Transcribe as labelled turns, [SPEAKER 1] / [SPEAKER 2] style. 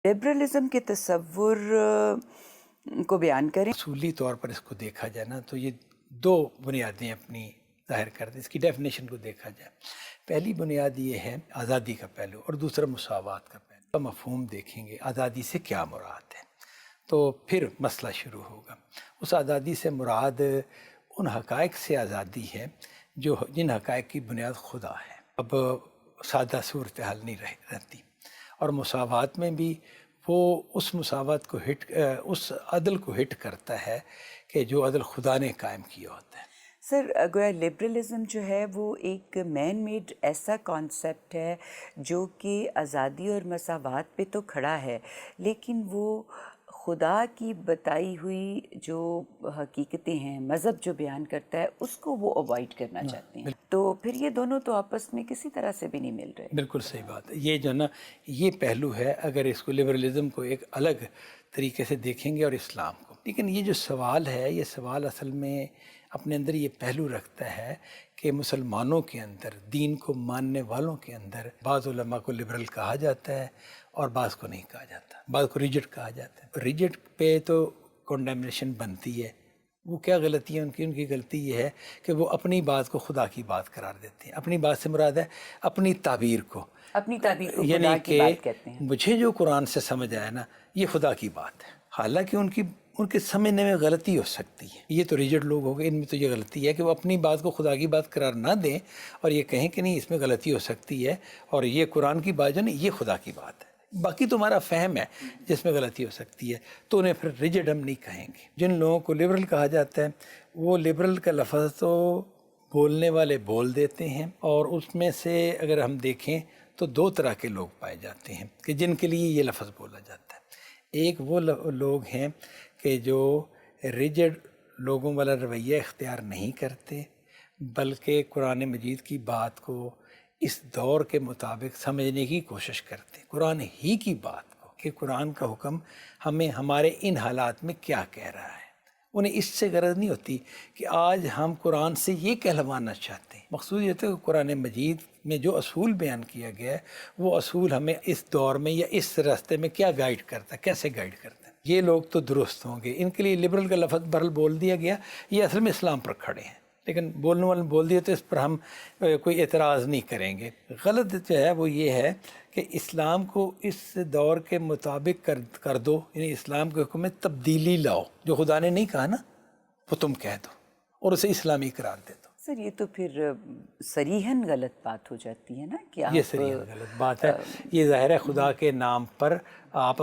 [SPEAKER 1] Liberalism के तस्वुर को बयान करें।
[SPEAKER 2] असूली तौर पर इसको देखा जाए ना तो ये दो बुनियादें अपनी ज़ाहिर करते हैं। इसकी डेफिनेशन को देखा जाए, पहली बुनियाद ये है आज़ादी का पहलू और दूसरा मुसावात का पहलू। तो मफ़हूम देखेंगे आज़ादी से क्या मुराद है, तो फिर मसला शुरू होगा। उस आज़ादी से मुराद उन हक़ाइक़ से आज़ादी है जो जिन हक़ाइक़ की बुनियाद खुदा है। अब सादा सूरत हाल नहीं रहती। और मुसावात में भी वो उस मुसावात को उस अदल को हिट करता है कि जो अदल खुदा ने कायम किया होता है।
[SPEAKER 1] सर, गोया लिबरलिज्म जो है वो एक मैन मेड ऐसा कॉन्सेप्ट है जो कि आज़ादी और मसावात पे तो खड़ा है, लेकिन वो खुदा की बताई हुई जो हकीकतें हैं, मज़हब जो बयान करता है, उसको वो अवॉइड करना चाहते हैं। तो फिर ये दोनों तो आपस में किसी तरह से भी नहीं मिल रहे।
[SPEAKER 2] बिल्कुल सही बात है। ये जो ना ये पहलू है, अगर इसको लिबरलिज्म को एक अलग तरीके से देखेंगे और इस्लाम को, लेकिन ये जो सवाल है, ये सवाल असल में अपने अंदर ये पहलू रखता है कि मुसलमानों के अंदर, दीन को मानने वालों के अंदर बाज़ उलमा को लिबरल कहा जाता है और बाज़ को नहीं कहा जाता, बाज़ को रिजिड कहा जाता है। रिजिड पे तो कंडेमनेशन बनती है। वो क्या गलती है उनकी गलती ये है कि वो अपनी बात को खुदा की बात करार देते हैं। अपनी बात से मुराद है अपनी ताबीर को
[SPEAKER 1] खुदा की बात कहते हैं।
[SPEAKER 2] मुझे जो कुरान से समझ आया ना, ये खुदा की बात है। हालांकि उनके समझने में गलती हो सकती है। ये तो रिजिड लोग हो गए, इनमें तो ये गलती है कि वो अपनी बात को खुदा की बात करार ना दें और ये कहें कि नहीं इसमें गलती हो सकती है और ये कुरान की बात जो नहीं, ये खुदा की बात है। बाकी तुम्हारा फहम है जिसमें गलती हो सकती है, तो उन्हें फिर रिजिड हम नहीं कहेंगे। जिन लोगों को लिबरल कहा जाता है, वो लिबरल का लफ्ज़ तो बोलने वाले बोल देते हैं, और उसमें से अगर हम देखें तो दो तरह के लोग पाए जाते हैं कि जिनके लिए ये लफ्ज़ बोला जाता है। एक वो लोग हैं कि जो रिजिड लोगों वाला रवैया इख्तियार नहीं करते, बल्कि कुरान मजीद की बात को इस दौर के मुताबिक समझने की कोशिश करते, कुरान ही की बात को, कि कुरान का हुक्म हमें हमारे इन हालात में क्या कह रहा है। उन्हें इससे गरज नहीं होती कि आज हम कुरान से ये कहलवाना चाहते हैं। मकसूद ये था कि कुरान मजीद में जो असूल बयान किया गया है, वो असूल हमें इस दौर में या इस रास्ते में क्या गाइड करता है, कैसे गाइड करता है। ये लोग तो दुरुस्त होंगे, इनके लिए लिबरल का लफ्ज़ बरल बोल दिया गया, ये असल में इस्लाम पर खड़े हैं, लेकिन बोलने वाले बोल दिए तो इस पर हम कोई एतराज़ नहीं करेंगे। गलत जो है वो ये है कि इस्लाम को इस दौर के मुताबिक कर दो, यानी इस्लाम के हुक्म में तब्दीली लाओ। जो खुदा ने नहीं कहा ना, वो तुम कह दो और उसे इस्लामी करार दे दो।
[SPEAKER 1] सर, ये तो फिर सरीहन गलत बात हो जाती है ना कि
[SPEAKER 2] ये सरीहन गलत बात है। ये ज़ाहिर है खुदा के नाम पर आप